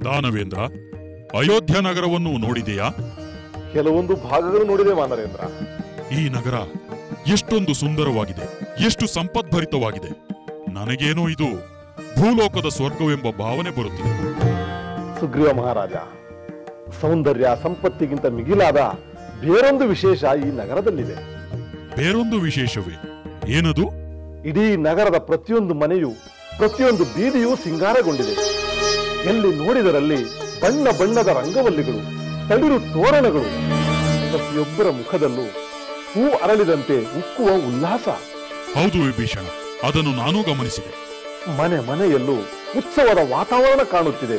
ದಾನವೇಂದ್ರ, ಅಯೋಧ್ಯ ನಗರವನ್ನು ನೋಡಿದೆಯಾ? ಕೆಲವೊಂದು ಭಾಗಗಳು ನೋಡಿದೆ ವಾನರೇಂದ್ರ. ಈ ನಗರ ಎಷ್ಟೊಂದು ಸುಂದರವಾಗಿದೆ, ಎಷ್ಟು ಸಂಪದ್ಭರಿತವಾಗಿದೆ. ನನಗೇನೋ ಇದು ಭೂಲೋಕದ ಸ್ವರ್ಗವೆಂಬ ಭಾವನೆ ಬರುತ್ತಿದೆ. ಸುಗ್ರೀವ ಮಹಾರಾಜ, ಸೌಂದರ್ಯ ಸಂಪತ್ತಿಗಿಂತ ಮಿಗಿಲಾದ ಬೇರೊಂದು ವಿಶೇಷ ಈ ನಗರದಲ್ಲಿದೆ. ಬೇರೊಂದು ವಿಶೇಷವೇ? ಏನದು? ಇಡೀ ನಗರದ ಪ್ರತಿಯೊಂದು ಮನೆಯು, ಪ್ರತಿಯೊಂದು ಬೀದಿಯೂ ಸಿಂಗಾರಗೊಂಡಿದೆ. ಎಲ್ಲಿ ನೋಡಿದರಲ್ಲಿ ಬಣ್ಣ ಬಣ್ಣದ ರಂಗವಲ್ಲಿಗಳು, ತಳಿರು ತೋರಣಗಳು. ಪ್ರತಿಯೊಬ್ಬರ ಮುಖದಲ್ಲೂ ಹೂ ಅರಳಿದಂತೆ ಉಕ್ಕುವ ಉಲ್ಲಾಸ. ಹೌದು ವಿಭೀಷಣ, ಅದನ್ನು ನಾನೂ ಗಮನಿಸಿದೆ. ಮನೆ ಮನೆಯಲ್ಲೂ ಉತ್ಸವದ ವಾತಾವರಣ ಕಾಣುತ್ತಿದೆ.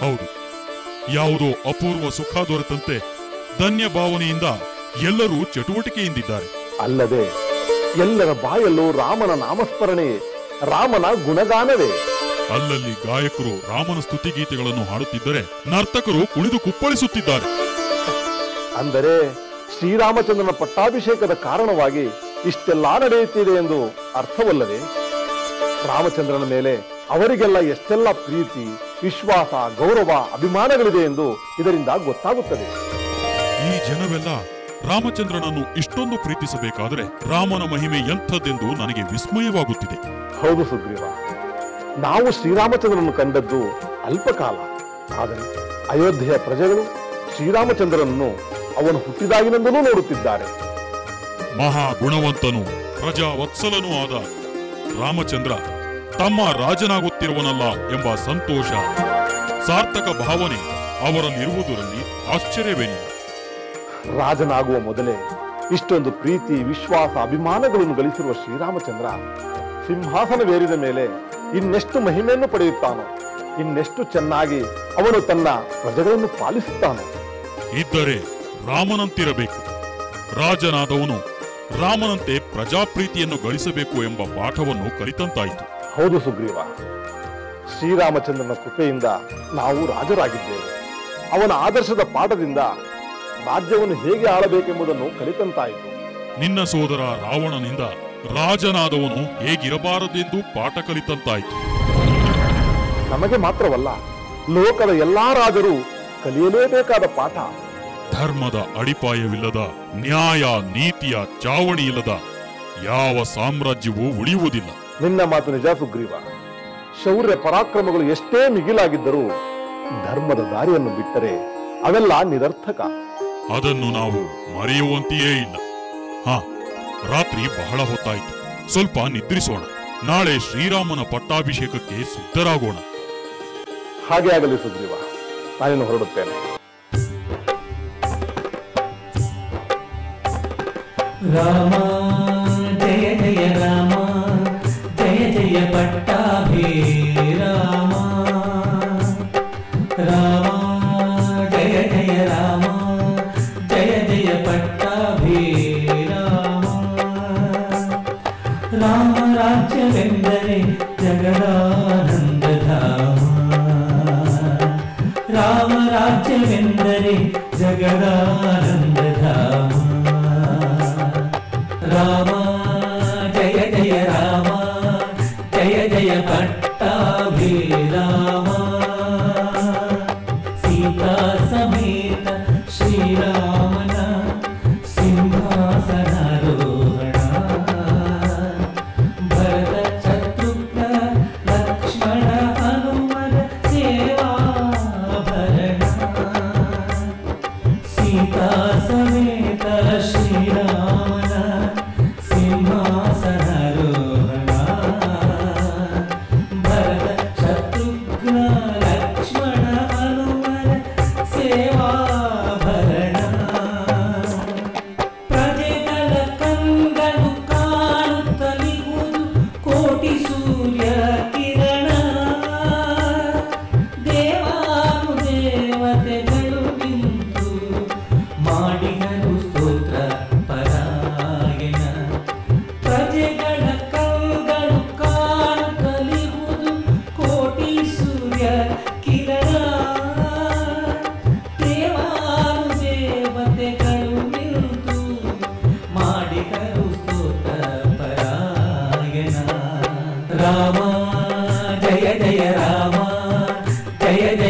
ಹೌದು, ಯಾವುದೋ ಅಪೂರ್ವ ಸುಖ ದೊರೆತಂತೆ ಧನ್ಯ ಭಾವನೆಯಿಂದ ಎಲ್ಲರೂ ಚಟುವಟಿಕೆಯಿಂದಿದ್ದಾರೆ. ಅಲ್ಲದೆ ಎಲ್ಲರ ಬಾಯಲ್ಲೂ ರಾಮನ ನಾಮಸ್ಮರಣೆಯೇ, ರಾಮನ ಗುಣಗಾನವೇ. ಅಲ್ಲಲ್ಲಿ ಗಾಯಕರು ರಾಮನ ಸ್ತುತಿಗೀತೆಗಳನ್ನು ಹಾಡುತ್ತಿದ್ದರೆ ನರ್ತಕರು ಕುಣಿದು ಕುಪ್ಪಳಿಸುತ್ತಿದ್ದಾರೆ. ಅಂದರೆ ಶ್ರೀರಾಮಚಂದ್ರನ ಪಟ್ಟಾಭಿಷೇಕದ ಕಾರಣವಾಗಿ ಇಷ್ಟೆಲ್ಲಾ ನಡೆಯುತ್ತಿದೆ ಎಂದು ಅರ್ಥವಲ್ಲದೆ? ರಾಮಚಂದ್ರನ ಮೇಲೆ ಅವರಿಗೆಲ್ಲ ಎಷ್ಟೆಲ್ಲ ಪ್ರೀತಿ, ವಿಶ್ವಾಸ, ಗೌರವ, ಅಭಿಮಾನಗಳಿದೆ ಎಂದು ಇದರಿಂದ ಗೊತ್ತಾಗುತ್ತದೆ. ಈ ಜನವೆಲ್ಲ ರಾಮಚಂದ್ರನನ್ನು ಇಷ್ಟೊಂದು ಪ್ರೀತಿಸಬೇಕಾದರೆ ರಾಮನ ಮಹಿಮೆ ಎಂಥದ್ದೆಂದು ನನಗೆ ವಿಸ್ಮಯವಾಗುತ್ತಿದೆ. ಹೌದು ಸುಗ್ರೀವ, ನಾವು ಶ್ರೀರಾಮಚಂದ್ರನನ್ನು ಕಂಡದ್ದು ಅಲ್ಪಕಾಲ. ಆದರೆ ಅಯೋಧ್ಯೆಯ ಪ್ರಜೆಗಳು ಶ್ರೀರಾಮಚಂದ್ರನನ್ನು ಅವನು ಹುಟ್ಟಿದಾಗಿನಿಂದಲೂ ನೋಡುತ್ತಿದ್ದಾರೆ. ಮಹಾ ಗುಣವಂತನು ಪ್ರಜಾವತ್ಸಲನೂ ಆದ ರಾಮಚಂದ್ರ ತಮ್ಮ ರಾಜನಾಗುತ್ತಿರುವನಲ್ಲ ಎಂಬ ಸಂತೋಷ, ಸಾರ್ಥಕ ಭಾವನೆ ಅವರಲ್ಲಿರುವುದರಲ್ಲಿ ಆಶ್ಚರ್ಯವೇನಿಲ್ಲ. ರಾಜನಾಗುವ ಮೊದಲೇ ಇಷ್ಟೊಂದು ಪ್ರೀತಿ, ವಿಶ್ವಾಸ, ಅಭಿಮಾನಗಳನ್ನು ಗಳಿಸಿರುವ ಶ್ರೀರಾಮಚಂದ್ರ ಸಿಂಹಾಸನವೇರಿದ ಮೇಲೆ ಇನ್ನೆಷ್ಟು ಮಹಿಮೆಯನ್ನು ಪಡೆಯುತ್ತಾನೋ, ಇನ್ನೆಷ್ಟು ಚೆನ್ನಾಗಿ ಅವನು ತನ್ನ ಪ್ರಜೆಗಳನ್ನು ಪಾಲಿಸುತ್ತಾನೋ. ಇದ್ದರೆ ರಾಮನಂತಿರಬೇಕು. ರಾಜನಾದವನು ರಾಮನಂತೆ ಪ್ರಜಾಪ್ರೀತಿಯನ್ನು ಗಳಿಸಬೇಕು ಎಂಬ ಪಾಠವನ್ನು ಕಲಿತಂತಾಯಿತು. ಹೌದು ಸುಗ್ರೀವ, ಶ್ರೀರಾಮಚಂದ್ರನ ಕೃಪೆಯಿಂದ ನಾವು ರಾಜರಾಗಿದ್ದೇವೆ. ಅವನ ಆದರ್ಶದ ಪಾಠದಿಂದ ರಾಜ್ಯವನ್ನು ಹೇಗೆ ಆಳಬೇಕೆಂಬುದನ್ನು ಕಲಿತಂತಾಯಿತು. ನಿನ್ನ ಸೋದರ ರಾವಣನಿಂದ ರಾಜನಾದವನು ಹೇಗಿರಬಾರದೆಂದು ಪಾಠ ಕಲಿತಂತಾಯಿತು. ನಮಗೆ ಮಾತ್ರವಲ್ಲ, ಲೋಕದ ಎಲ್ಲಾ ರಾಜರು ಕಲಿಯಲೇಬೇಕಾದ ಪಾಠ. ಧರ್ಮದ ಅಡಿಪಾಯವಿಲ್ಲದ, ನ್ಯಾಯ ನೀತಿಯ ಚಾವಣಿಯಿಲ್ಲದ ಯಾವ ಸಾಮ್ರಾಜ್ಯವೂ ಉಳಿಯುವುದಿಲ್ಲ. ನಿನ್ನ ಮಾತು ನಿಜ ಸುಗ್ರೀವ. ಶೌರ್ಯ ಪರಾಕ್ರಮಗಳು ಎಷ್ಟೇ ಮಿಗಿಲಾಗಿದ್ದರೂ ಧರ್ಮದ ದಾರಿಯನ್ನು ಬಿಟ್ಟರೆ ಅವೆಲ್ಲ ನಿರರ್ಥಕ. ಅದನ್ನು ನಾವು ಮರೆಯುವಂತೆಯೇ ಇಲ್ಲ. ರಾತ್ರಿ ಬಹಳ ಹೊತ್ತಾಯಿತು, ಸ್ವಲ್ಪ ನಿದ್ರಿಸೋಣ. ನಾಳೆ ಶ್ರೀರಾಮನ ಪಟ್ಟಾಭಿಷೇಕಕ್ಕೆ ಸಿದ್ಧರಾಗೋಣ. ಹಾಗೆ ಆಗಲಿ ಸುಗ್ರೀವ, ನಾನೇನು ಹೊರಡುತ್ತೇನೆ. ರಾಮ ಜಯ ಜಯ ರಾಮ, ಜಯ ಜಯ ಪಟ್ಟಾಭಿ ರಾಮ. ರಾಮ ಜಯ ಜಯ ರಾಮ, ಜಯ ಜಯ ಪಟ್ಟಾಭಿ ರಾಮ. ರಾಮ ರಾಜ್ಯವೆಂದರೆ ಜಗದಾನಂದ ಧಾಮ. ರಾಮ ರಾಜ್ಯವೆಂದರೆ ಜಗದಾನಂದ ಧಾಮ. ರಾಮ ಜಯ ಜಯ ರಾಮ, ಜಯ ಜಯ ಪಟ್ಟಾಭಿ ರಾಮ. ಸೀತಾ ಸಮೇತ ಶ್ರೀರಾಮನ ಸಿಂಹಾಸನಾರೋಹಣ. ಭರತ ಶತ್ರುಘ್ನ ಲಕ್ಷ್ಮಣ ಹನುಮನ ಸೇವಾಭರಣ. ಸೀತಾ ಸಮೇತ ಶ್ರೀರಾಮನ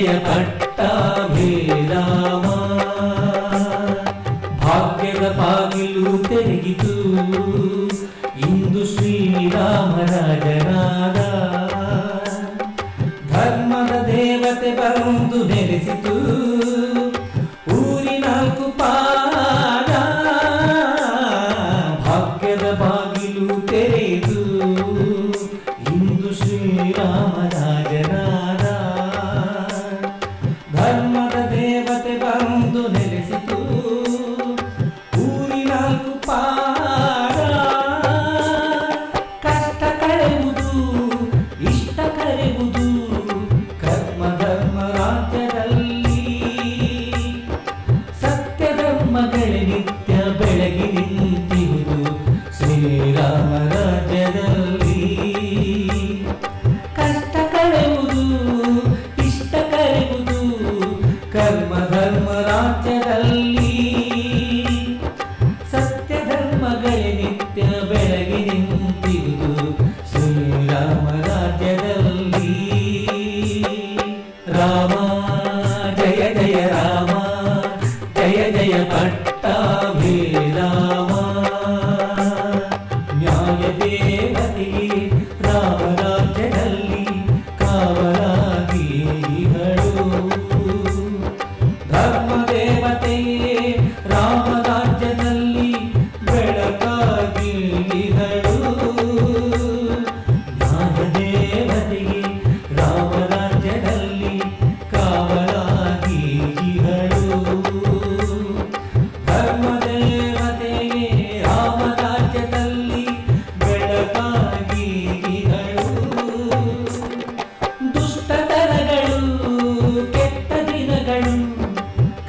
ಜಯ ಪಟ್ಟಾಭಿರಾಮ. ಭಾಗ್ಯದ ಬಾಗಿಲು ತೆರೆಗಿತು ಇಂದು ಶ್ರೀರಾಮರಾಜನಾದ. ಧರ್ಮದ ದೇವತೆ ಬಂದು ನೆಲೆಸಿತು ಊರಿನಾಲ್ಕು ಪಾದ. ಭಾಗ್ಯದ ಬಾಗಿಲು ತೆರೆಯಿತು ಇಂದು ಶ್ರೀರಾಮರಾಜನಾದ. ಧರ್ಮದ ದೇವತೆ ಬಂದು ನೆಲೆಸಿತು ಊರಿನಾಲ್ಕು ಪಾದ. ಕಷ್ಟ ಕಳೆಯುವುದು ಇಷ್ಟ ಕರೆಯುವುದು ಕರ್ಮ ಧರ್ಮ ರಾಜ್ಯದಲ್ಲಿ. ಸತ್ಯ ಧರ್ಮಗಳೇ ನಿತ್ಯ ಬೆಳಗಿ ನಿಂತಿರುವುದು ಶ್ರೀರಾಮ ರಾಜ್ಯದಲ್ಲಿ. ಕಷ್ಟ ಕಳೆಯುವುದು ಇಷ್ಟ ಕರೆಯುವುದು ಕರ್ಮ ಧರ್ಮ ರಾಜ್ಯದಲ್ಲಿ. ಸತ್ಯ ಧರ್ಮಗಳೇ ನಿತ್ಯ ಬೆಳಗಿ ನಿಂತಿರುವುದು ಶ್ರೀರಾಮ ರಾಜ್ಯದಲ್ಲಿ. ರಾಮ ಜಯ ಜಯ ರಾಮ ಜಯ ಜಯ ಪಟ್ಟಾಭಿರಾಮ. ನ್ಯಾಯ ದೇವತೆಗೆ ರಾಮ ರಾಜ್ಯದಲ್ಲಿ ಕಾವಲಾಗಿಗಳು. ಧರ್ಮ ದೇವತೆಯೇ ರಾಮ ರಾಜ್ಯದಲ್ಲಿ ಬೆಳಕಾಗಿಗಳು. ನ್ಯಾಯ ದೇವತೆಗೆ ರಾಮ ರಾಜ್ಯದಲ್ಲಿ ಕಾವಲಾಗಿಗಳು. ಧರ್ಮ ದೇವತೆಗೆ ರಾಮ ರಾಜ್ಯದಲ್ಲಿ ಬೆಳಕಾಗಿಗಳು. ದುಷ್ಟತನಗಳು ಕೆಟ್ಟ ದಿನಗಳು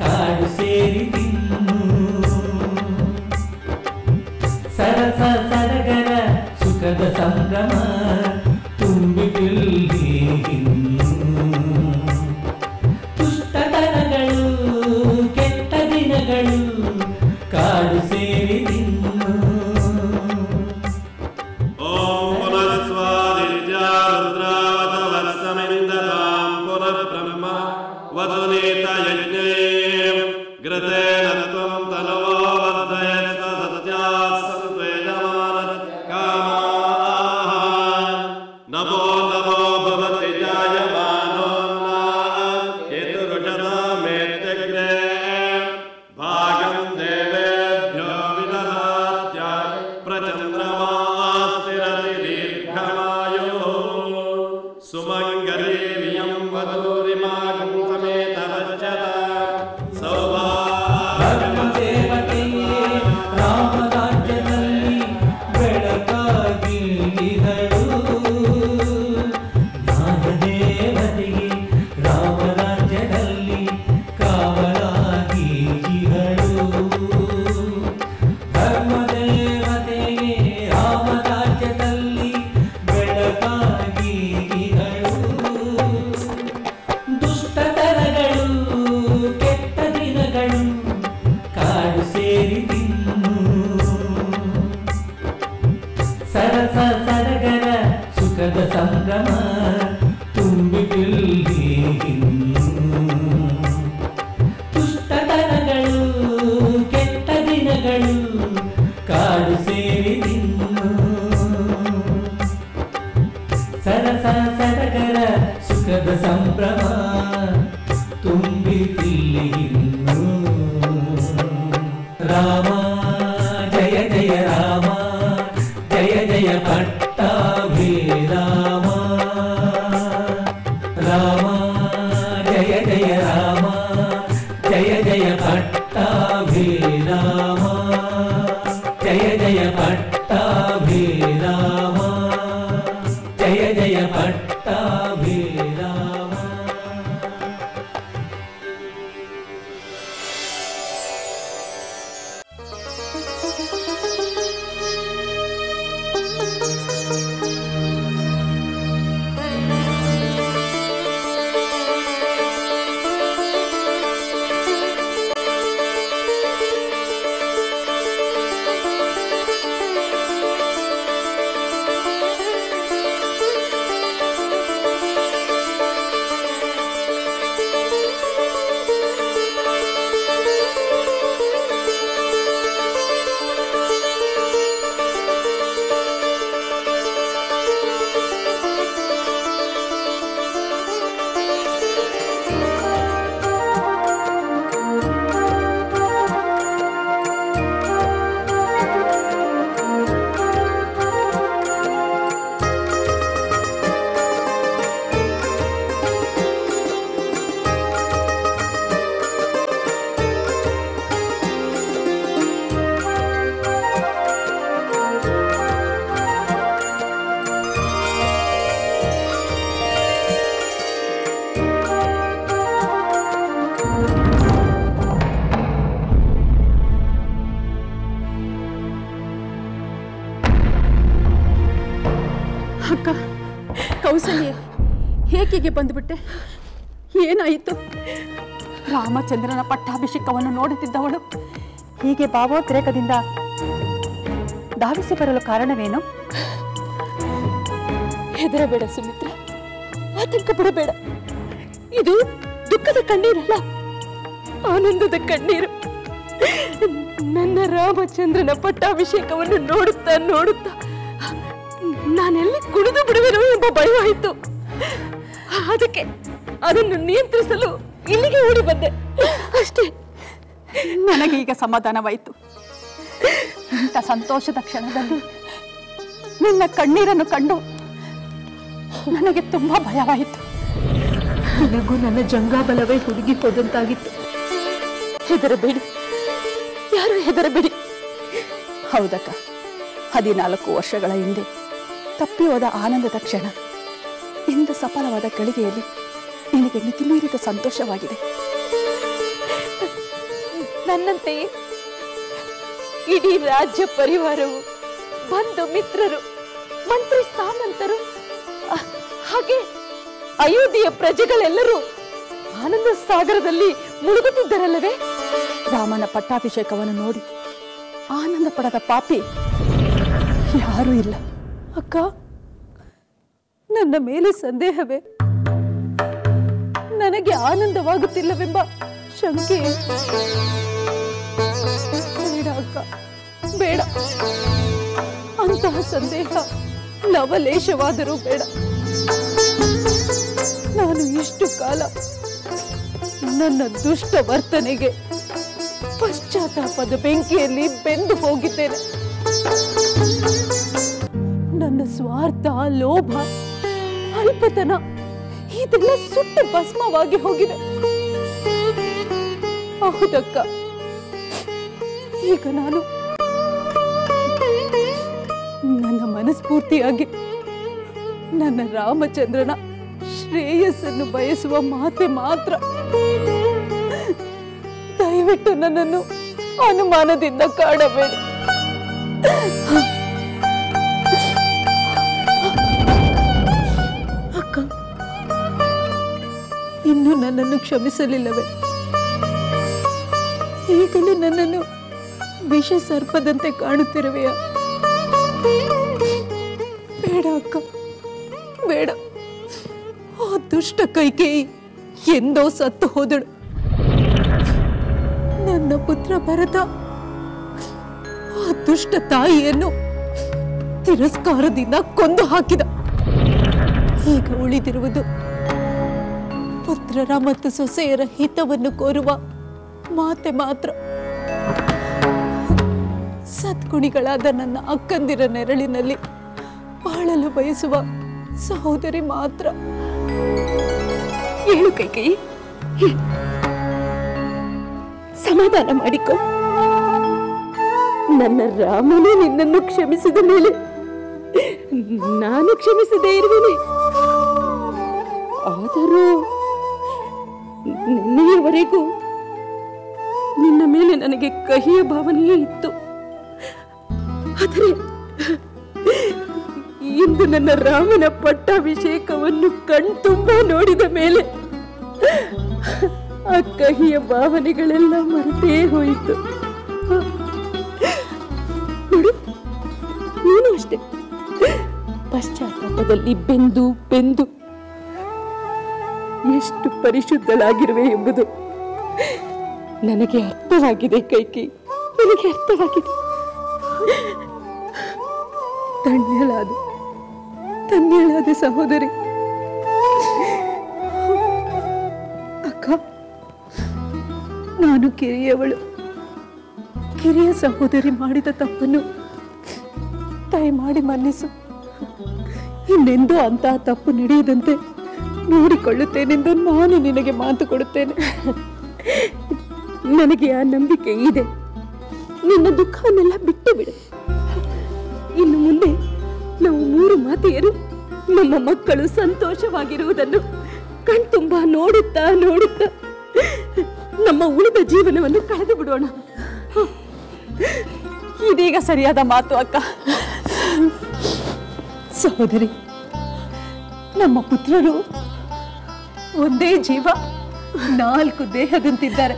ಕಾಡು ಸೇರಿ ತಿನ್ನು. ಸರಸ ಸಡಗರ ಸುಖದ ಸಂಗಮ ತುಂಬಿದಲ್ಲಿ ಇನ್ನು. ದುಷ್ಟತನಗಳು ಕೆಟ್ಟ ದಿನಗಳು ಕಾಡು ಸೇರಿ ತಿನ್ನು. ಓಂ ಪುನಸ್ವಾದಿತ್ಯಾ ರುದ್ರಾವತವತ್ಸಮಿಂದತಾಂ ಪುನರ್ಬ್ರಹ್ಮ ವಸುನೀತ ಯಜ್ಞೇ ಘೃತೇನ ತ್ವಂ ತನವೋ ವರ್ಧಯತ್ಸ ಸತ್ಯಾತ್ ಸಂತ್ವೇಜಮಾನತ್ ಕಾಮಾಃ. ನಮೋ ನಮೋ ಭವತಿ ಜಾಯಮಾನೋನ್ನಾಃ ಯದುರುಷತಾಮೇತ್ಯಗ್ರೇ ಭಾಗಂ ದೇವೇಭ್ಯೋ ವಿದಧಾತ್ಯಾತ್ ಪ್ರಚಂದ್ರಮಾಸ್ತಿರತಿ ದೀರ್ಘಮಾಯುಃ. ಸುಮಂಗಲೀರ್ಯಂ ವಧೂರಿಮಾಗಂ ಸಮೇತವಜ್ಜತಾಂ ಧರ್ಮ ದೇವತೆಯೇ ರಾಮ ರಾಜ್ಯದಲ್ಲಿ ಬೆಳಕಾಗಿಗಳು. ನ್ಯಾಯ ದೇವತೆಗೆ ರಾಮ ರಾಜ್ಯದಲ್ಲಿ ಕಾವಲಾಗಿಗಳು. ಧರ್ಮ ದೇವತೆಗೆ ರಾಮ ರಾಜ್ಯದಲ್ಲಿ ಬೆಳಕಾಗಿಗಳು. ದುಷ್ಟತನಗಳು ಕೆಟ್ಟ ದಿನಗಳು ಕಾಡು ಸೇರಿ ತಿನ್ನು. ಸರಸ ಸಡಗರ ಸುಖದ ಸಂಗಮ ತುಂಬಿದಲ್ಲಿ ಇನ್ನು. ದುಷ್ಟತನಗಳು ಕೆಟ್ಟ ದಿನಗಳು ಕಾಡು ಸೇರಿ ತಿನ್ನು. ಸರಸ ಸಡಗರ ಸುಖದ ಸಂಭ್ರಮ ತುಂಬಿದಲ್ಲಿ ಇನ್ನು. ರಾಮ ಜಯ ಜಯ ರಾಮ ಜಯ ಜಯ ಪಟ್ಟಾಭಿರಾಮ. ರಾಮ ಜಯ ಜಯ ರಾಮ ಜಯ ಜಯ ಪಟ್ಟಾಭಿರಾಮ. ಜಯ ಜಯ ಪಟ್ಟಾಭಿರಾಮ ಜಯ ಜಯ ಪಟ್ಟಾಭಿರಾಮ. ಇಲ್ಲಿಗೆ ಬಂದುಬಿಟ್ಟೆ? ಏನಾಯಿತು? ರಾಮಚಂದ್ರನ ಪಟ್ಟಾಭಿಷೇಕವನ್ನು ನೋಡುತ್ತಿದ್ದವಳು ಹೀಗೆ ಭಾವೋದ್ರೇಕದಿಂದ ಧಾವಿಸಿ ಬರಲು ಕಾರಣವೇನು? ಹೆದರಬೇಡ ಸುಮಿತ್ರ, ಆತಂಕ ಪಡಬೇಡ. ಇದು ದುಃಖದ ಕಣ್ಣೀರಲ್ಲ, ಆನಂದದ ಕಣ್ಣೀರು. ನನ್ನ ರಾಮಚಂದ್ರನ ಪಟ್ಟಾಭಿಷೇಕವನ್ನು ನೋಡುತ್ತಾ ನೋಡುತ್ತಾ ನಾನೆಲ್ಲಿ ಕುಡಿದು ಬಿಡುವೆನೋ ಎಂಬ ಭಯವಾಯಿತು. ಅದಕ್ಕೆ ಅದನ್ನು ನಿಯಂತ್ರಿಸಲು ಇಲ್ಲಿಗೆ ಓಡಿ ಬಂದೆ ಅಷ್ಟೇ. ನನಗೆ ಈಗ ಸಮಾಧಾನವಾಯಿತು. ಇಂಥ ಸಂತೋಷದ ಕ್ಷಣದಲ್ಲಿ ನಿನ್ನ ಕಣ್ಣೀರನ್ನು ಕಂಡು ನನಗೆ ತುಂಬಾ ಭಯವಾಯಿತು. ನಿನಗೂ ನನ್ನ ಜಂಗಾಬಲವೇ ಹುಡುಗಿ ಹೋದಂತಾಗಿತ್ತು. ಹೆದರಬೇಡಿ, ಯಾರು ಹೆದರಬೇಡಿ. ಹೌದಕ್ಕ, 14 ವರ್ಷಗಳ ಹಿಂದೆ ತಪ್ಪಿ ಹೋದ ಆನಂದದ ಕ್ಷಣ ಇಂದು ಸಫಲವಾದ ಗಳಿಗೆಯಲ್ಲಿ ನಿನಗೆ ಮಿತಿಮೀರಿದ ಸಂತೋಷವಾಗಿದೆ. ನನ್ನಂತೆಯೇ ಇಡೀ ರಾಜ್ಯ ಪರಿವಾರವು, ಬಂಧು ಮಿತ್ರರು, ಮಂತ್ರಿ ಸಾಮಂತರು, ಹಾಗೆ ಅಯೋಧ್ಯೆಯ ಪ್ರಜೆಗಳೆಲ್ಲರೂ ಆನಂದ ಸಾಗರದಲ್ಲಿ ಮುಳುಗುತ್ತಿದ್ದರಲ್ಲವೇ? ರಾಮನ ಪಟ್ಟಾಭಿಷೇಕವನ್ನು ನೋಡಿ ಆನಂದ ಪಡದ ಪಾಪಿ ಯಾರೂ ಇಲ್ಲ. ಅಕ್ಕ, ನನ್ನ ಮೇಲೆ ಸಂದೇಹವೇ? ನನಗೆ ಆನಂದವಾಗುತ್ತಿಲ್ಲವೆಂಬ ಶಂಕೆ? ಬೇಡ ಅಕ್ಕ, ಬೇಡ. ಅಂತಹ ಸಂದೇಹ ಲವಲೇಶವಾದರೂ ಬೇಡ. ನಾನು ಇಷ್ಟು ಕಾಲ ನನ್ನ ದುಷ್ಟ ವರ್ತನೆಗೆ ಪಶ್ಚಾತ್ತಾಪದ ಬೆಂಕಿಯಲ್ಲಿ ಬೆಂದು ಹೋಗಿದ್ದೇನೆ. ನನ್ನ ಸ್ವಾರ್ಥ, ಲೋಭ, ಅಲ್ಪತನ ಇದೆಲ್ಲ ಸುಟ್ಟು ಭಸ್ಮವಾಗಿ ಹೋಗಿದೆ. ಹೌದಕ್ಕ, ಈಗ ನಾನು ನನ್ನ ಮನಸ್ಫೂರ್ತಿಯಾಗಿ ನನ್ನ ರಾಮಚಂದ್ರನ ಶ್ರೇಯಸ್ಸನ್ನು ಬಯಸುವ ಮಾತೆ ಮಾತ್ರ. ದಯವಿಟ್ಟು ನನ್ನನ್ನು ಅನುಮಾನದಿಂದ ಕಾಡಬೇಡಿ. ಅಕ್ಕ, ಇನ್ನು ನನ್ನನ್ನು ಕ್ಷಮಿಸಲಿಲ್ಲವೇ? ಈಗಲೂ ನನ್ನನ್ನು ವಿಷ ಸರ್ಪದಂತೆ ಕಾಣುತ್ತಿರುವೆಯ? ಬೇಡ ಅಕ್ಕ, ಬೇಡ. ಆ ದುಷ್ಟ ಕೈಕೇಯಿ ಎಂದೋ ಸತ್ತು ಹೋದಳು. ನನ್ನ ಪುತ್ರ ಭರತ ಆ ದುಷ್ಟ ತಾಯಿಯನ್ನು ತಿರಸ್ಕಾರದಿಂದ ಕೊಂದು ಹಾಕಿದ. ಈಗ ಉಳಿದಿರುವುದು ಪುತ್ರರ ಮತ್ತು ಸೊಸೆಯರ ಹಿತವನ್ನು ಕೋರುವ ಮಾತೆ ಮಾತ್ರ. ಸದ್ಗುಣಿಗಳಾದ ನನ್ನ ಅಕ್ಕಂದಿರ ನೆರಳಿನಲ್ಲಿ ಬಾಳಲು ಬಯಸುವ ಸಹೋದರಿ ಮಾತ್ರ. ಹೇಳು ಕೈಕೇಯಿ, ಸಮಾಧಾನ ಮಾಡಿಕೊ. ನನ್ನ ರಾಮನೇ ನಿನ್ನನ್ನು ಕ್ಷಮಿಸಿದ ಮೇಲೆ ನಾನು ಕ್ಷಮಿಸದೇ ಇರುವೆನೆ. ಆದರೂ ನಿನ್ನೆಯವರೆಗೂ ನಿನ್ನ ಮೇಲೆ ನನಗೆ ಕಹಿಯ ಭಾವನೆಯೇ ಇತ್ತು. ಆದರೆ ಇಂದು ನನ್ನ ರಾಮನ ಪಟ್ಟಾಭಿಷೇಕವನ್ನು ಕಣ್ತುಂಬ ನೋಡಿದ ಮೇಲೆ ಆ ಕಹಿಯ ಭಾವನೆಗಳೆಲ್ಲ ಮರೆತೇ ಹೋಯಿತು. ನೋಡು, ನೀನು ಅಷ್ಟೇ ಪಶ್ಚಾತ್ತಾಪದಲ್ಲಿ ಬೆಂದು ಬೆಂದು ಎಷ್ಟು ಪರಿಶುದ್ಧಳಾಗಿರುವೆ ಎಂಬುದು ನನಗೆ ಅರ್ಥವಾಗಿದೆ ಕೈಕಿ, ನನಗೆ ಅರ್ಥವಾಗಿದೆ. ಧನ್ಯಳಾದ ಸಹೋದರಿ. ಅಕ್ಕ, ನಾನು ಕಿರಿಯವಳು. ಕಿರಿಯ ಸಹೋದರಿ ಮಾಡಿದ ತಪ್ಪನ್ನು ದಯಮಾಡಿ ಮನ್ನಿಸು. ಇನ್ನೆಂದೂ ಅಂತಹ ತಪ್ಪು ನಡೆಯದಂತೆ ನೋಡಿಕೊಳ್ಳುತ್ತೇನೆಂದು ನಾನು ನಿನಗೆ ಮಾತು ಕೊಡುತ್ತೇನೆ. ನನಗೆ ಆ ನಂಬಿಕೆ ಇದೆ. ನಿನ್ನ ದುಃಖವನ್ನೆಲ್ಲ ಬಿಟ್ಟು ಬಿಡು. ಇನ್ನು ಮುಂದೆ ನಾವು 3 ಮಾತೆಯರು ನಮ್ಮ ಮಕ್ಕಳು ಸಂತೋಷವಾಗಿರುವುದನ್ನು ಕಣ್ತುಂಬ ನೋಡುತ್ತಾ ನೋಡುತ್ತಾ ನಮ್ಮ ಉಳಿದ ಜೀವನವನ್ನು ಕಳೆದು ಬಿಡೋಣ. ಇದೀಗ ಸರಿಯಾದ ಮಾತು ಅಕ್ಕ. ಸಹೋದರಿ, ನಮ್ಮ ಪುತ್ರರು ಒಂದೇ ಜೀವ 4 ದೇಹದಂತಿದ್ದಾರೆ.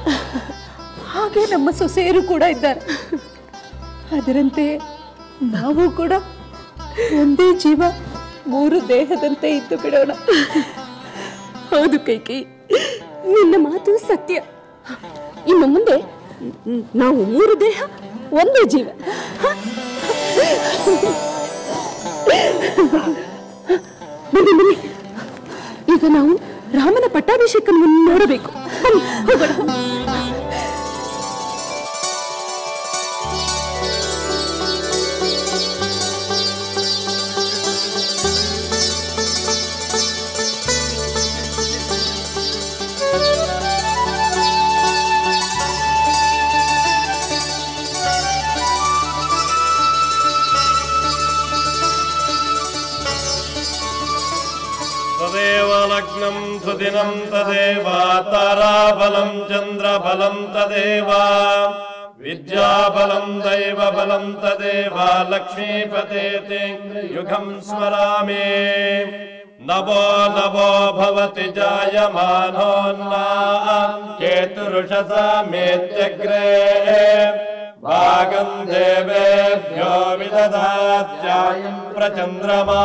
ಹಾಗೆ ನಮ್ಮ ಸೊಸೆಯರು ಕೂಡ ಇದ್ದಾರೆ. ಅದರಂತೆ ನಾವು ಕೂಡ ಒಂದೇ ಜೀವ 3 ದೇಹದಂತೆ ಇದ್ದು ಬಿಡೋಣ. ಹೌದು ಕೈಕೇಯಿ, ನಿನ್ನ ಮಾತು ಸತ್ಯ. ಇನ್ನು ಮುಂದೆ ನಾವು 3 ದೇಹ ಒಂದೇ ಜೀವ. ಬನ್ನಿ ಬನ್ನಿ, ಈಗ ನಾವು ರಾಮನ ಪಟ್ಟಾಭಿಷೇಕವನ್ನು ನೋಡಬೇಕು. ಹೋಗೋಣ. तदेव लग्नं सुदिनं तदेव ताराबलं चन्द्रबलं तदेव विद्याबलं दैवबलं तदेव लक्ष्मीपतेते युगं स्मरामि नवो नवो भवति जायमानोन्नां केतुरुषसा मेत्यग्रे भागं देवेभ्यो विदधात्यायं प्रचन्द्रमा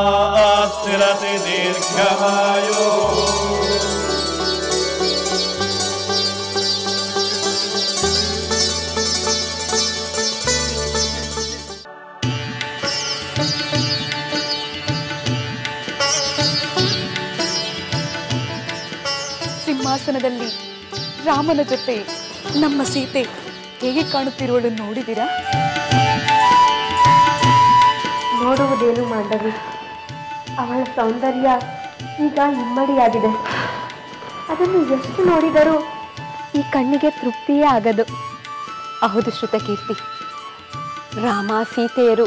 स्थिरति दीर्घमायुः ಸಿಂಹಾಸನದಲ್ಲಿ ರಾಮನ ಜೊತೆ ನಮ್ಮ ಸೀತೆ ಹೇಗೆ ಕಾಣುತ್ತಿರುವಳು ನೋಡಿದಿರಾ? ನೋಡುವುದೇನು ಮಾಂಡವಿ, ಅವಳ ಸೌಂದರ್ಯ ಈಗ ಇಮ್ಮಡಿಯಾಗಿದೆ. ಅದನ್ನು ಎಷ್ಟು ನೋಡಿದರೂ ಈ ಕಣ್ಣಿಗೆ ತೃಪ್ತಿಯೇ ಆಗದು. ಹೌದು ಶ್ರುತಕೀರ್ತಿ, ರಾಮ ಸೀತೆಯರು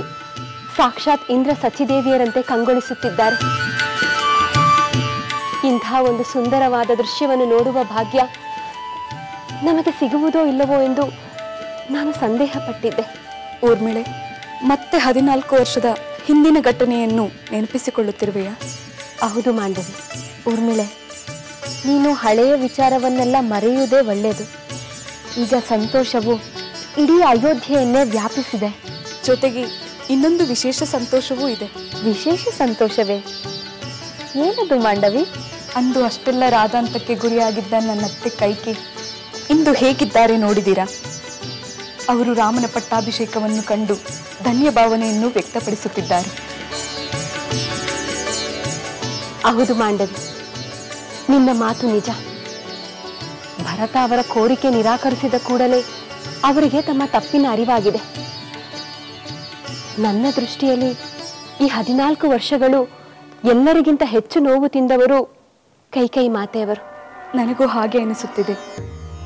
ಸಾಕ್ಷಾತ್ ಇಂದ್ರ ಸಚಿದೇವಿಯರಂತೆ ಕಂಗೊಳಿಸುತ್ತಿದ್ದಾರೆ. ಇಂಥ ಒಂದು ಸುಂದರವಾದ ದೃಶ್ಯವನ್ನು ನೋಡುವ ಭಾಗ್ಯ ನಮಗೆ ಸಿಗುವುದೋ ಇಲ್ಲವೋ ಎಂದು ನಾನು ಸಂದೇಹ ಪಟ್ಟಿದ್ದೆ. ಊರ್ಮಿಳೆ, ಮತ್ತೆ 14 ವರ್ಷದ ಹಿಂದಿನ ಘಟನೆಯನ್ನು ನೆನಪಿಸಿಕೊಳ್ಳುತ್ತಿರುವೆಯಾ? ಹೌದು ಮಾಂಡವಿ. ಊರ್ಮಿಳೆ, ನೀನು ಹಳೆಯ ವಿಚಾರವನ್ನೆಲ್ಲ ಮರೆಯುವುದೇ ಒಳ್ಳೆಯದು. ಈಗ ಸಂತೋಷವು ಇಡೀ ಅಯೋಧ್ಯೆಯನ್ನೇ ವ್ಯಾಪಿಸಿದೆ. ಜೊತೆಗೆ ಇನ್ನೊಂದು ವಿಶೇಷ ಸಂತೋಷವೂ ಇದೆ. ವಿಶೇಷ ಸಂತೋಷವೇ? ಏನದು ಮಾಂಡವಿ? ಅಂದು ಅಷ್ಟೆಲ್ಲ ರಾಧಾಂತಕ್ಕೆ ಗುರಿಯಾಗಿದ್ದ ನನ್ನತ್ತೆ ಕೈಕೇಯಿ ಇಂದು ಹೇಗಿದ್ದಾರೆ ನೋಡಿದಿರಾ? ಅವರು ರಾಮನ ಪಟ್ಟಾಭಿಷೇಕವನ್ನು ಕಂಡು ಧನ್ಯ ಭಾವನೆಯನ್ನು ವ್ಯಕ್ತಪಡಿಸುತ್ತಿದ್ದಾರೆ. ಹೌದು ಮಾಂಡವಿ, ನಿನ್ನ ಮಾತು ನಿಜ. ಭರತ ಅವರ ಕೋರಿಕೆ ನಿರಾಕರಿಸಿದ ಕೂಡಲೇ ಅವರಿಗೆ ತಮ್ಮ ತಪ್ಪಿನ ಅರಿವಾಗಿದೆ. ನನ್ನ ದೃಷ್ಟಿಯಲ್ಲಿ ಈ 14 ವರ್ಷಗಳು ಎಲ್ಲರಿಗಿಂತ ಹೆಚ್ಚು ನೋವು ತಿಂದವರು ಕೈಕೇಯಿ ಮಾತೆಯವರು. ನನಗೂ ಹಾಗೆ ಅನಿಸುತ್ತಿದೆ.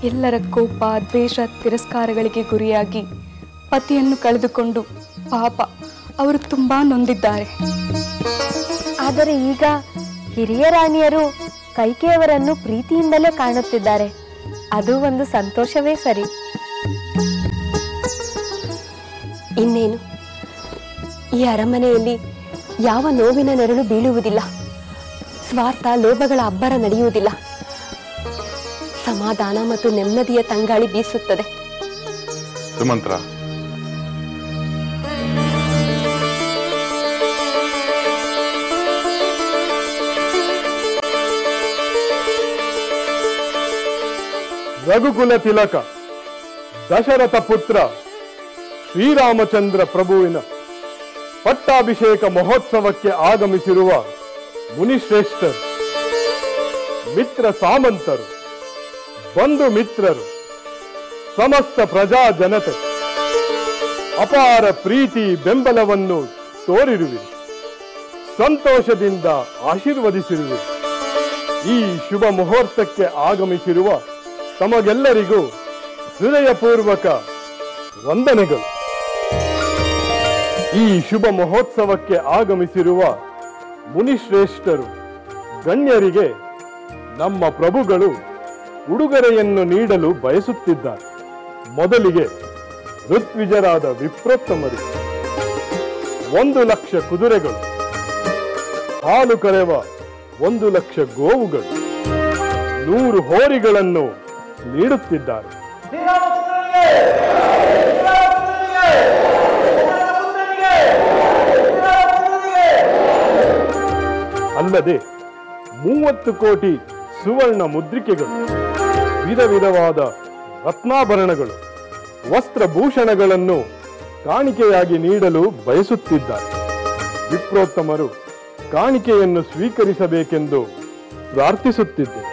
ಎಲ್ಲರ ಕೋಪ, ದ್ವೇಷ, ತಿರಸ್ಕಾರಗಳಿಗೆ ಗುರಿಯಾಗಿ ಪತಿಯನ್ನು ಕಳೆದುಕೊಂಡು ಪಾಪ ಅವರು ತುಂಬಾ ನೊಂದಿದ್ದಾರೆ. ಆದರೆ ಈಗ ಹಿರಿಯ ರಾಣಿಯರು ಕೈಕೇಯಿಯವರನ್ನು ಪ್ರೀತಿಯಿಂದಲೇ ಕಾಣುತ್ತಿದ್ದಾರೆ. ಅದು ಒಂದು ಸಂತೋಷವೇ ಸರಿ. ಇನ್ನೇನು, ಈ ಅರಮನೆಯಲ್ಲಿ ಯಾವ ನೋವಿನ ನೆರಳು ಬೀಳುವುದಿಲ್ಲ. ಸ್ವಾರ್ಥ, ಲೋಭಗಳ ಅಬ್ಬರ ನಡೆಯುವುದಿಲ್ಲ. ಸಮಾಧಾನ ಮತ್ತು ನೆಮ್ಮದಿಯ ತಂಗಾಳಿ ಬೀಸುತ್ತದೆ. ಸುಮಂತ್ರ, ರಘುಕುಲ ತಿಲಕ ದಶರಥ ಪುತ್ರ ಶ್ರೀರಾಮಚಂದ್ರ ಪ್ರಭುವಿನ ಪಟ್ಟಾಭಿಷೇಕ ಮಹೋತ್ಸವಕ್ಕೆ ಆಗಮಿಸಿರುವ ಮುನಿಶ್ರೇಷ್ಠರು, ಮಿತ್ರ ಸಾಮಂತರು, ಬಂಧು ಮಿತ್ರರು, ಸಮಸ್ತ ಪ್ರಜಾ ಜನತೆ ಅಪಾರ ಪ್ರೀತಿ ಬೆಂಬಲವನ್ನು ತೋರಿರುವಿರಿ. ಸಂತೋಷದಿಂದ ಆಶೀರ್ವದಿಸಿರುವಿರಿ. ಈ ಶುಭ ಮುಹೂರ್ತಕ್ಕೆ ಆಗಮಿಸಿರುವ ತಮಗೆಲ್ಲರಿಗೂ ಹೃದಯಪೂರ್ವಕ ವಂದನೆಗಳು. ಈ ಶುಭ ಮಹೋತ್ಸವಕ್ಕೆ ಆಗಮಿಸಿರುವ ಮುನಿಶ್ರೇಷ್ಠರು, ಗಣ್ಯರಿಗೆ ನಮ್ಮ ಪ್ರಭುಗಳು ಉಡುಗೊರೆಯನ್ನು ನೀಡಲು ಬಯಸುತ್ತಿದ್ದಾರೆ. ಮೊದಲಿಗೆ ಋತ್ವಿಜರಾದ ವಿಪ್ರೋತ್ತಮರಿಗೆ 1,00,000 ಕುದುರೆಗಳು, ಹಾಲು ಕರೆವ 1,00,000 ಗೋವುಗಳು, 100 ಹೋರಿಗಳನ್ನು ನೀಡುತ್ತಿದ್ದಾರೆ. ಅಲ್ಲದೆ 30 ಕೋಟಿ ಸುವರ್ಣ ಮುದ್ರಿಕೆಗಳು, ವಿಧ ವಿಧವಾದ ರತ್ನಾಭರಣಗಳು, ವಸ್ತ್ರಭೂಷಣಗಳನ್ನು ಕಾಣಿಕೆಯಾಗಿ ನೀಡಲು ಬಯಸುತ್ತಿದ್ದಾರೆ. ವಿಪ್ರೋತ್ತಮರು ಕಾಣಿಕೆಯನ್ನು ಸ್ವೀಕರಿಸಬೇಕೆಂದು ಪ್ರಾರ್ಥಿಸುತ್ತಿದ್ದೆ.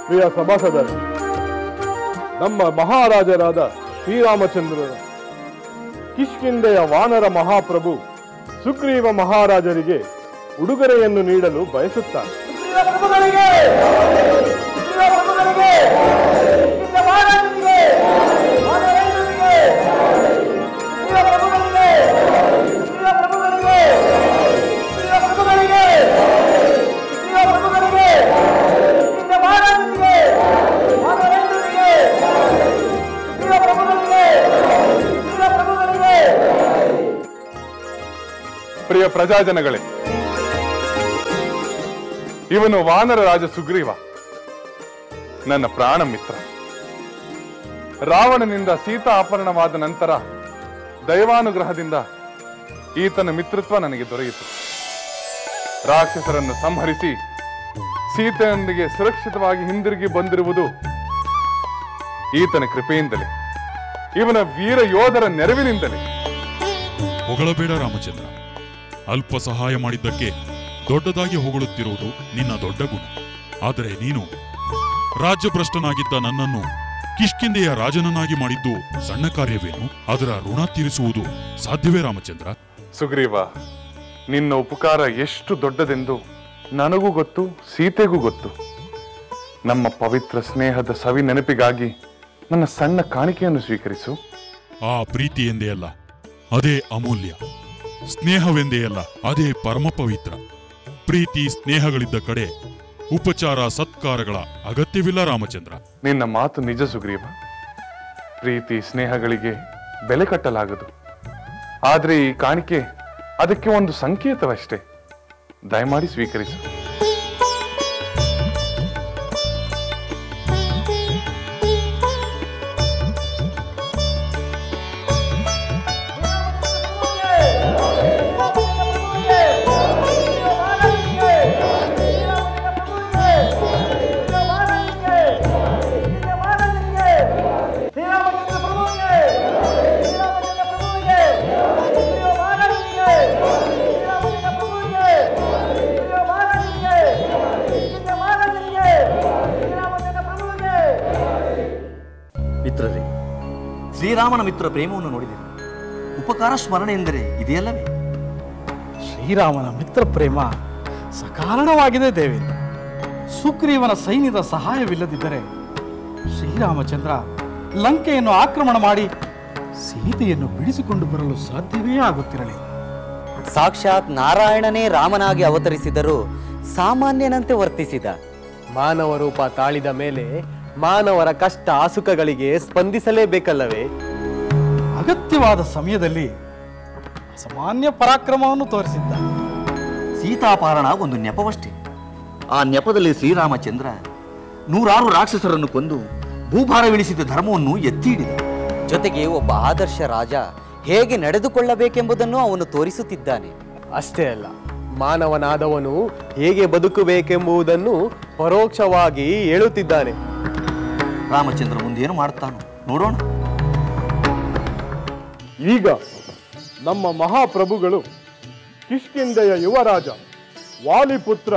ಪ್ರಿಯ ಸಭಾಸದರು, ನಮ್ಮ ಮಹಾರಾಜರಾದ ಶ್ರೀರಾಮಚಂದ್ರರು ಕಿಷ್ಕಿಂಧೆಯ ವಾನರ ಮಹಾಪ್ರಭು ಸುಗ್ರೀವ ಮಹಾರಾಜರಿಗೆ ಉಡುಗೊರೆಯನ್ನು ನೀಡಲು ಬಯಸುತ್ತಾರೆ. ಪ್ರಿಯ ಪ್ರಜಾಜನಗಳೇ, ಇವನು ವಾನರ ರಾಜ ಸುಗ್ರೀವ, ನನ್ನ ಪ್ರಾಣ ಮಿತ್ರ. ರಾವಣನಿಂದ ಸೀತಾ ಅಪಹರಣವಾದ ನಂತರ ದೈವಾನುಗ್ರಹದಿಂದ ಈತನ ಮಿತ್ರತ್ವ ನನಗೆ ದೊರೆಯಿತು. ರಾಕ್ಷಸರನ್ನು ಸಂಹರಿಸಿ ಸೀತೆಯೊಂದಿಗೆ ಸುರಕ್ಷಿತವಾಗಿ ಹಿಂದಿರುಗಿ ಬಂದಿರುವುದು ಈತನ ಕೃಪೆಯಿಂದಲೇ, ಇವನ ವೀರ ಯೋಧರ ನೆರವಿನಿಂದಲೇ. ಹೊಗಳಬೇಡ ರಾಮಚಂದ್ರ. ಅಲ್ಪ ಸಹಾಯ ಮಾಡಿದ್ದಕ್ಕೆ ದೊಡ್ಡದಾಗಿ ಹೊಗಳುತ್ತಿರುವುದು ನಿನ್ನ ದೊಡ್ಡ ಗುಣ. ಆದರೆ ನೀನು ರಾಜ್ಯಭ್ರಷ್ಟನಾಗಿದ್ದ ನನ್ನನ್ನು ಕಿಷ್ಕಿಂಧೆಯ ರಾಜನನ್ನಾಗಿ ಮಾಡಿದ್ದು ಸಣ್ಣ ಕಾರ್ಯವೇನು? ಅದರ ಋಣ ತೀರಿಸುವುದು ಸಾಧ್ಯವೇ ರಾಮಚಂದ್ರ? ಸುಗ್ರೀವ, ನಿನ್ನ ಉಪಕಾರ ಎಷ್ಟು ದೊಡ್ಡದೆಂದು ನನಗೂ ಗೊತ್ತು, ಸೀತೆಗೂ ಗೊತ್ತು. ನಮ್ಮ ಪವಿತ್ರ ಸ್ನೇಹದ ಸವಿ ನೆನಪಿಗಾಗಿ ನನ್ನ ಸಣ್ಣ ಕಾಣಿಕೆಯನ್ನು ಸ್ವೀಕರಿಸು. ಆ ಪ್ರೀತಿ ಎಂದೇ ಅಲ್ಲ, ಅದೇ ಅಮೂಲ್ಯ. ಸ್ನೇಹವೆಂದೇ ಅಲ್ಲ, ಅದೇ ಪರಮ ಪವಿತ್ರ. ಪ್ರೀತಿ ಸ್ನೇಹಗಳಿದ್ದ ಕಡೆ ಉಪಚಾರ ಸತ್ಕಾರಗಳ ಅಗತ್ಯವಿಲ್ಲ ರಾಮಚಂದ್ರ. ನಿನ್ನ ಮಾತು ನಿಜ ಸುಗ್ರೀವ. ಪ್ರೀತಿ ಸ್ನೇಹಗಳಿಗೆ ಬೆಲೆ ಕಟ್ಟಲಾಗದು. ಆದ್ರೆ ಈ ಕಾಣಿಕೆ ಅದಕ್ಕೆ ಒಂದು ಸಂಕೇತವಷ್ಟೇ. ದಯಮಾಡಿ ಸ್ವೀಕರಿಸು. ಮಿತ್ರರೇ, ಶ್ರೀರಾಮನ ಮಿತ್ರ ಪ್ರೇಮವನ್ನು ನೋಡಿದರೆ ಉಪಕಾರ ಸ್ಮರಣೆ ಎಂದರೆ ಇದೆಯಲ್ಲವೇ? ಶ್ರೀರಾಮನ ಮಿತ್ರ ಪ್ರೇಮ ಸಕಾರಣವಾಗಿದೆ ದೇವೇಂದ್ರ. ಸುಗ್ರೀವನ ಸೈನ್ಯದ ಸಹಾಯವಿಲ್ಲದಿದ್ದರೆ ಶ್ರೀರಾಮಚಂದ್ರ ಲಂಕೆಯನ್ನು ಆಕ್ರಮಣ ಮಾಡಿ ಸೀತೆಯನ್ನು ಬಿಡಿಸಿಕೊಂಡು ಬರಲು ಸಾಧ್ಯವೇ ಆಗುತ್ತಿರಲಿಲ್ಲ. ಸಾಕ್ಷಾತ್ ನಾರಾಯಣನೇ ರಾಮನಾಗಿ ಅವತರಿಸಿದರೂ ಸಾಮಾನ್ಯನಂತೆ ವರ್ತಿಸಿದ. ಮಾನವ ರೂಪ ತಾಳಿದ ಮೇಲೆ ಮಾನವರ ಕಷ್ಟ ಸುಖಗಳಿಗೆ ಸ್ಪಂದಿಸಲೇಬೇಕಲ್ಲವೇ? ಅಗತ್ಯವಾದ ಸಮಯದಲ್ಲಿ ಅಸಾಮಾನ್ಯ ಪರಾಕ್ರಮವನ್ನು ತೋರಿಸಿದ್ದ. ಸೀತಾಪಹರಣ ಒಂದು ನೆಪವಷ್ಟೇ. ಆ ನೆಪದಲ್ಲಿ ಶ್ರೀರಾಮಚಂದ್ರ 100 ರಾಕ್ಷಸರನ್ನು ಕೊಂದು ಭೂಭಾರವಿಳಿಸಿದ ಧರ್ಮವನ್ನು ಎತ್ತಿ ಹಿಡಿದ. ಜೊತೆಗೆ ಒಬ್ಬ ಆದರ್ಶ ರಾಜ ಹೇಗೆ ನಡೆದುಕೊಳ್ಳಬೇಕೆಂಬುದನ್ನು ಅವನು ತೋರಿಸುತ್ತಿದ್ದಾನೆ. ಅಷ್ಟೇ ಅಲ್ಲ, ಮಾನವನಾದವನು ಹೇಗೆ ಬದುಕಬೇಕೆಂಬುದನ್ನು ಪರೋಕ್ಷವಾಗಿ ಹೇಳುತ್ತಿದ್ದಾನೆ. ರಾಮಚಂದ್ರ ಮುಂದೇನು ಮಾಡ್ತಾನೋ ನೋಡೋಣ. ಈಗ ನಮ್ಮ ಮಹಾಪ್ರಭುಗಳು ಕಿಷ್ಕಿಂಧೆಯ ಯುವರಾಜ ವಾಲಿಪುತ್ರ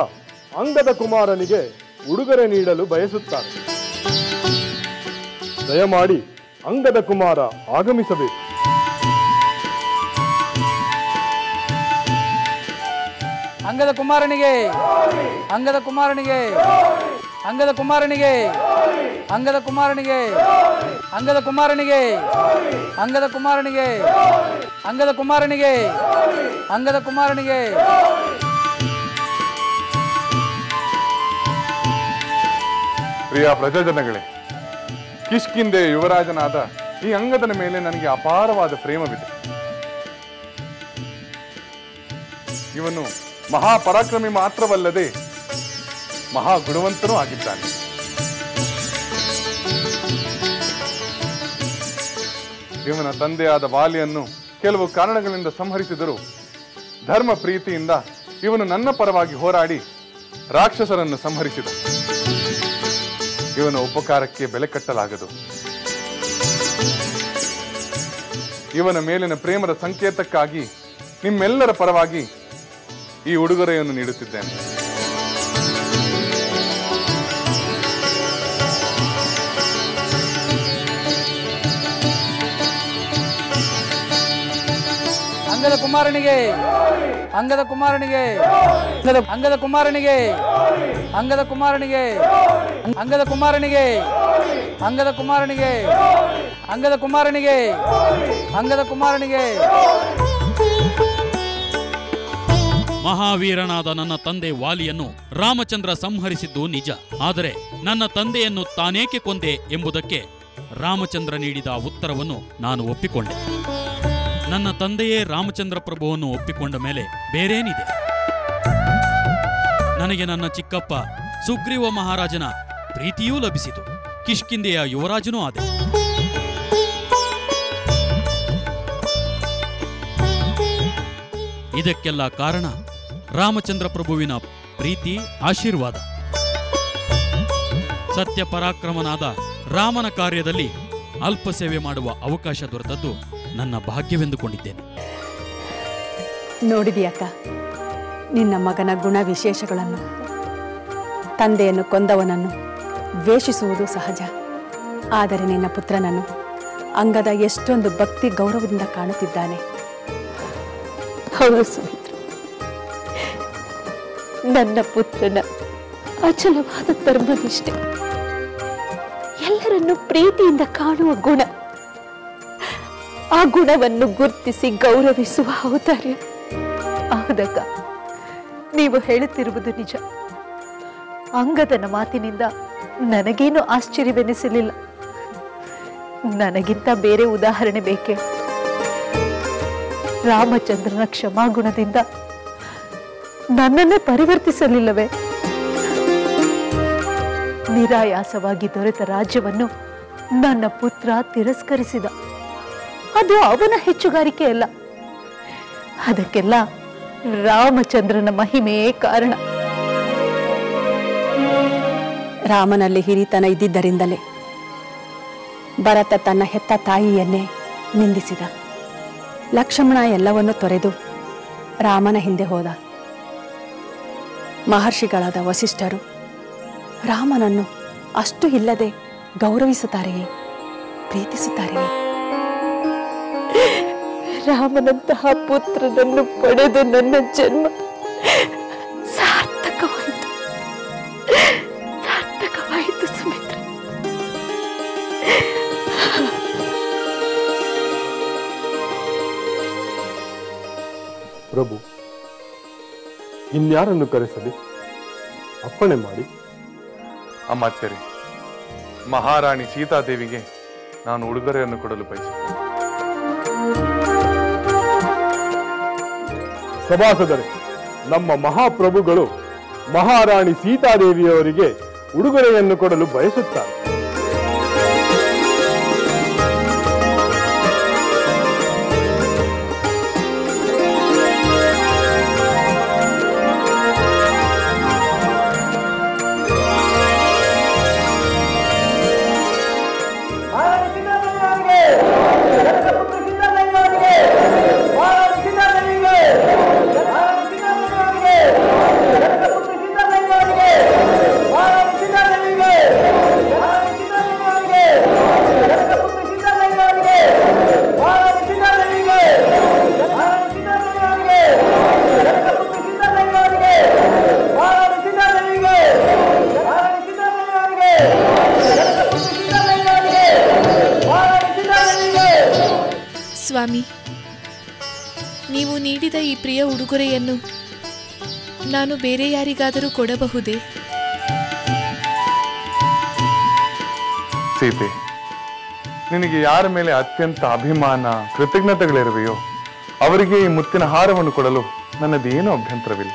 ಅಂಗದ ಕುಮಾರನಿಗೆ ಉಡುಗೊರೆ ನೀಡಲು ಬಯಸುತ್ತಾರೆ. ದಯಮಾಡಿ ಅಂಗದ ಕುಮಾರ ಆಗಮಿಸಬೇಕು. ಅಂಗದ ಕುಮಾರನಿಗೆ ಅಂಗದ ಕುಮಾರನಿಗೆ ಅಂಗದ ಕುಮಾರನಿಗೆ ಅಂಗದ ಕುಮಾರನಿಗೆ ಅಂಗದ ಕುಮಾರನಿಗೆ ಅಂಗದ ಕುಮಾರನಿಗೆ ಅಂಗದ ಕುಮಾರನಿಗೆ ಅಂಗದ ಕುಮಾರನಿಗೆ. ಪ್ರಿಯ ಪ್ರಜಾಜನಗಳೇ, ಕಿಷ್ಕಿಂಧೆಯ ಯುವರಾಜನಾದ ಈ ಅಂಗದನ ಮೇಲೆ ನನಗೆ ಅಪಾರವಾದ ಪ್ರೇಮವಿದೆ. ಇವನು ಮಹಾಪರಾಕ್ರಮಿ ಮಾತ್ರವಲ್ಲದೆ ಮಹಾ ಗುಣವಂತನೂ ಆಗಿದ್ದಾನೆ. ಇವನ ತಂದೆಯಾದ ವಾಲಿಯನ್ನು ಕೆಲವು ಕಾರಣಗಳಿಂದ ಸಂಹರಿಸಿದರೂ ಧರ್ಮ ಪ್ರೀತಿಯಿಂದ ಇವನು ನನ್ನ ಪರವಾಗಿ ಹೋರಾಡಿ ರಾಕ್ಷಸರನ್ನು ಸಂಹರಿಸಿದ. ಇವನ ಉಪಕಾರಕ್ಕೆ ಬೆಲೆ ಕಟ್ಟಲಾಗದು. ಇವನ ಮೇಲಿನ ಪ್ರೇಮದ ಸಂಕೇತಕ್ಕಾಗಿ ನಿಮ್ಮೆಲ್ಲರ ಪರವಾಗಿ ಈ ಉಡುಗೊರೆಯನ್ನು ನೀಡುತ್ತಿದ್ದೇನೆ. ಅಂಗದ ಕುಮಾರನಿಗೆ ಅಂಗದ ಕುಮಾರನಿಗೆ ಅಂಗದ ಕುಮಾರನಿಗೆ ಅಂಗದ ಕುಮಾರನಿಗೆ ಅಂಗದ ಕುಮಾರನಿಗೆ ಅಂಗದ ಕುಮಾರನಿಗೆ ಅಂಗದ ಕುಮಾರನಿಗೆ ಅಂಗದ ಕುಮಾರನಿಗೆ. ಮಹಾವೀರನಾದ ನನ್ನ ತಂದೆ ವಾಲಿಯನ್ನು ರಾಮಚಂದ್ರ ಸಂಹರಿಸಿದ್ದು ನಿಜ. ಆದರೆ ನನ್ನ ತಂದೆಯನ್ನು ತಾನೇಕೆ ಕೊಂದೆ ಎಂಬುದಕ್ಕೆ ರಾಮಚಂದ್ರ ನೀಡಿದ ಉತ್ತರವನ್ನು ನಾನು ಒಪ್ಪಿಕೊಂಡೆ. ನನ್ನ ತಂದೆಯೇ ರಾಮಚಂದ್ರ ಪ್ರಭುವನ್ನು ಒಪ್ಪಿಕೊಂಡ ಮೇಲೆ ಬೇರೇನಿದೆ? ನನಗೆ ನನ್ನ ಚಿಕ್ಕಪ್ಪ ಸುಗ್ರೀವ ಮಹಾರಾಜನ ಪ್ರೀತಿಯೂ ಲಭಿಸಿತು. ಕಿಷ್ಕಿಂಧೆಯ ಯುವರಾಜನೂ ಆದೆ. ಇದಕ್ಕೆಲ್ಲ ಕಾರಣ ರಾಮಚಂದ್ರ ಪ್ರಭುವಿನ ಪ್ರೀತಿ, ಆಶೀರ್ವಾದ. ಸತ್ಯ ಪರಾಕ್ರಮನಾದ ರಾಮನ ಕಾರ್ಯದಲ್ಲಿ ಅಲ್ಪ ಸೇವೆ ಮಾಡುವ ಅವಕಾಶ ದೊರೆತದ್ದು ನನ್ನ ಭಾಗ್ಯವೆಂದುಕೊಂಡಿದ್ದೇನೆ. ನೋಡಿದೆಯಕ್ಕ, ನಿನ್ನ ಮಗನ ಗುಣ ವಿಶೇಷಗಳನ್ನು. ತಂದೆಯನ್ನು ಕೊಂದವನನ್ನು ದ್ವೇಷಿಸುವುದು ಸಹಜ. ಆದರೆ ನಿನ್ನ ಪುತ್ರನನ್ನು ಅಂಗದ ಎಷ್ಟೊಂದು ಭಕ್ತಿ ಗೌರವದಿಂದ ಕಾಣುತ್ತಿದ್ದಾನೆ. ಹೌದು ಸುಮಿತ್ರ, ನನ್ನ ಪುತ್ರನ ಅಚಲವಾದ ಧರ್ಮನಿಷ್ಠೆ, ಎಲ್ಲರನ್ನು ಪ್ರೀತಿಯಿಂದ ಕಾಣುವ ಗುಣ, ಆ ಗುಣವನ್ನು ಗುರುತಿಸಿ ಗೌರವಿಸುವ ಔದಾರ್ಯ. ಹೌದಕ್ಕ, ನೀವು ಹೇಳುತ್ತಿರುವುದು ನಿಜ. ಅಂಗದನ ಮಾತಿನಿಂದ ನನಗೇನು ಆಶ್ಚರ್ಯವೆನಿಸಲಿಲ್ಲ. ನನಗಿಂತ ಬೇರೆ ಉದಾಹರಣೆ ಬೇಕೆ? ರಾಮಚಂದ್ರನ ಕ್ಷಮಾಗುಣದಿಂದ ನನ್ನನ್ನೇ ಪರಿವರ್ತಿಸಲಿಲ್ಲವೇ? ನಿರಾಯಾಸವಾಗಿ ದೊರೆತ ರಾಜ್ಯವನ್ನು ನನ್ನ ಪುತ್ರ ತಿರಸ್ಕರಿಸಿದ. ಅದು ಅವನ ಹೆಚ್ಚುಗಾರಿಕೆ ಅಲ್ಲ, ಅದಕ್ಕೆಲ್ಲ ರಾಮಚಂದ್ರನ ಮಹಿಮೆಯೇ ಕಾರಣ. ರಾಮನಲ್ಲಿ ಹಿರಿತನ ಇದ್ದಿದ್ದರಿಂದಲೇ ಭರತ ತನ್ನ ಹೆತ್ತ ತಾಯಿಯನ್ನೇ ನಿಂದಿಸಿದ. ಲಕ್ಷ್ಮಣ ಎಲ್ಲವನ್ನೂ ತೊರೆದು ರಾಮನ ಹಿಂದೆ ಹೋದ. ಮಹರ್ಷಿಗಳಾದ ವಸಿಷ್ಠರು ರಾಮನನ್ನು ಅಷ್ಟು ಇಲ್ಲದೆ ಗೌರವಿಸುತ್ತಾರೆಯೇ, ಪ್ರೀತಿಸುತ್ತಾರೆಯೇ? ರಾಮನಂತಹ ಪುತ್ರನನ್ನು ಪಡೆದು ನನ್ನ ಜನ್ಮ ಸಾರ್ಥಕವಾಯಿತು, ಸಾರ್ಥಕವಾಯಿತು ಸುಮಿತ್ರ. ಪ್ರಭು, ಇನ್ಯಾರನ್ನು ಕರೆಸಲಿ? ಅಪ್ಪಣೆ ಮಾಡಿ. ಅಮಾತ್ಯರೇ, ಮಹಾರಾಣಿ ಸೀತಾದೇವಿಗೆ ನಾನು ಉಡುಗೊರೆಯನ್ನು ಕೊಡಲು ಬಯಸುತ್ತೇನೆ. ಸಭಾಸದರೇ, ನಮ್ಮ ಮಹಾಪ್ರಭುಗಳು ಮಹಾರಾಣಿ ಸೀತಾದೇವಿಯವರಿಗೆ ಉಡುಗೊರೆಯನ್ನು ಕೊಡಲು ಬಯಸುತ್ತಾರೆ. ಈ ಪ್ರಿಯ ಉಡುಗೊರೆಯನ್ನು ನಾನು ಬೇರೆ ಯಾರಿಗಾದರೂ ಕೊಡಬಹುದೇ? ಸೀತೆ, ನಿನಗೆ ಯಾರ ಮೇಲೆ ಅತ್ಯಂತ ಅಭಿಮಾನ ಕೃತಜ್ಞತೆಗಳಿರುವೆಯೋ ಅವರಿಗೆ ಈ ಮುತ್ತಿನ ಹಾರವನ್ನು ಕೊಡಲು ನನ್ನದೇನೂ ಅಭ್ಯಂತರವಿಲ್ಲ.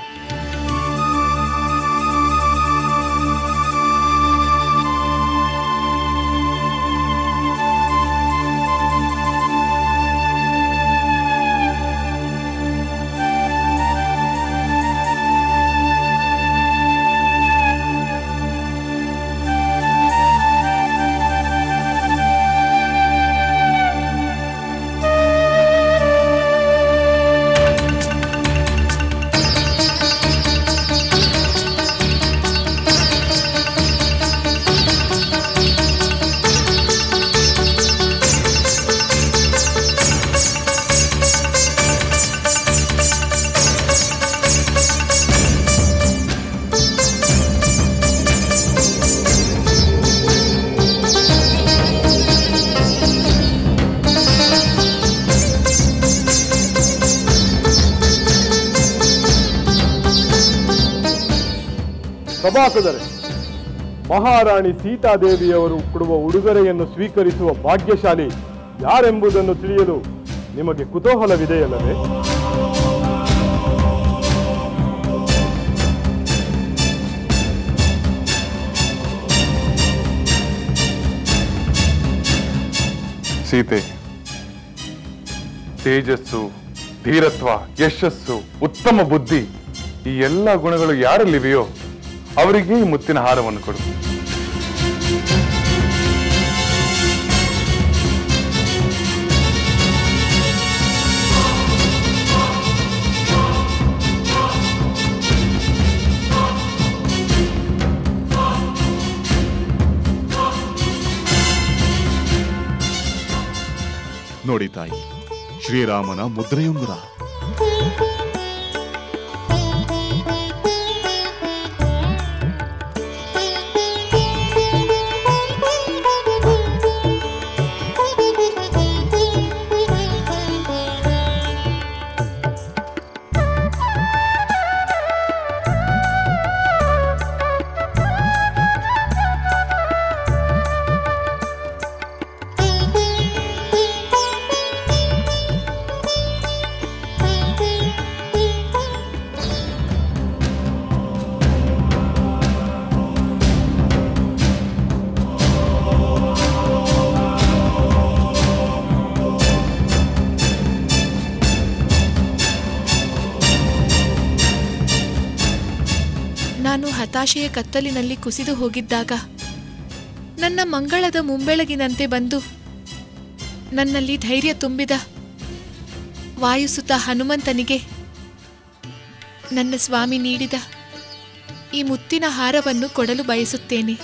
ಸಭಾಸದರೇ, ಮಹಾರಾಣಿ ಸೀತಾದೇವಿಯವರು ಕೊಡುವ ಉಡುಗೊರೆಯನ್ನು ಸ್ವೀಕರಿಸುವ ಭಾಗ್ಯಶಾಲಿ ಯಾರೆಂಬುದನ್ನು ತಿಳಿಯಲು ನಿಮಗೆ ಕುತೂಹಲವಿದೆಯಲ್ಲವೇ? ಸೀತೆ, ತೇಜಸ್ಸು, ಧೀರತ್ವ, ಯಶಸ್ಸು, ಉತ್ತಮ ಬುದ್ಧಿ ಈ ಎಲ್ಲ ಗುಣಗಳು ಯಾರಲ್ಲಿವೆಯೋ ಅವರಿಗೆ ಈ ಮುತ್ತಿನ ಹಾರವನ್ನು ಕೊಡು. ನೋಡಿ ತಾಯಿ, ಶ್ರೀರಾಮನ ಮುದ್ರೆಯುಂಗುರ. ನಾನು ಹತಾಶೆಯ ಕತ್ತಲಿನಲ್ಲಿ ಕುಸಿದು ಹೋಗಿದ್ದಾಗ ನನ್ನ ಮಂಗಳದ ಮುಂಬೆಳಗಿನಂತೆ ಬಂದು ನನ್ನಲ್ಲಿ ಧೈರ್ಯ ತುಂಬಿದ ವಾಯುಸುತ ಹನುಮಂತನಿಗೆ ನನ್ನ ಸ್ವಾಮಿ ನೀಡಿದ ಈ ಮುತ್ತಿನ ಹಾರವನ್ನು ಕೊಡಲು ಬಯಸುತ್ತೇನೆ.